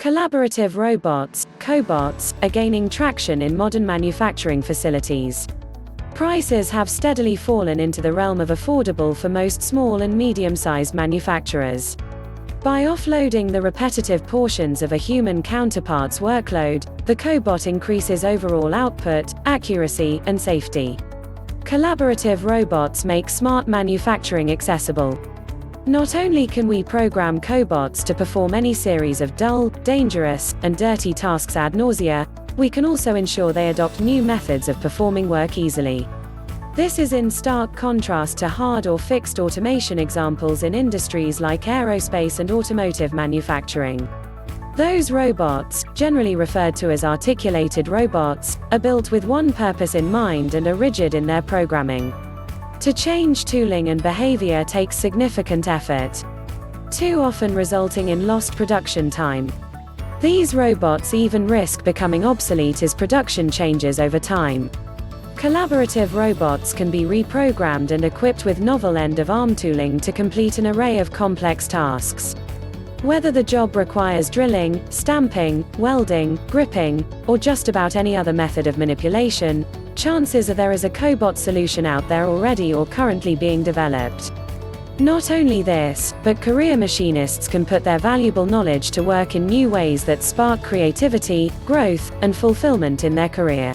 Collaborative robots, cobots, are gaining traction in modern manufacturing facilities. Prices have steadily fallen into the realm of affordable for most small and medium-sized manufacturers. By offloading the repetitive portions of a human counterpart's workload, the cobot increases overall output, accuracy, and safety. Collaborative robots make smart manufacturing accessible. Not only can we program cobots to perform any series of dull, dangerous, and dirty tasks ad nausea, we can also ensure they adopt new methods of performing work easily. This is in stark contrast to hard or fixed automation examples in industries like aerospace and automotive manufacturing. Those robots, generally referred to as articulated robots, are built with one purpose in mind and are rigid in their programming. To change tooling and behavior takes significant effort, too often resulting in lost production time. These robots even risk becoming obsolete as production changes over time. Collaborative robots can be reprogrammed and equipped with novel end-of-arm tooling to complete an array of complex tasks. Whether the job requires drilling, stamping, welding, gripping, or just about any other method of manipulation, chances are there is a cobot solution out there already or currently being developed. Not only this, but career machinists can put their valuable knowledge to work in new ways that spark creativity, growth, and fulfillment in their career.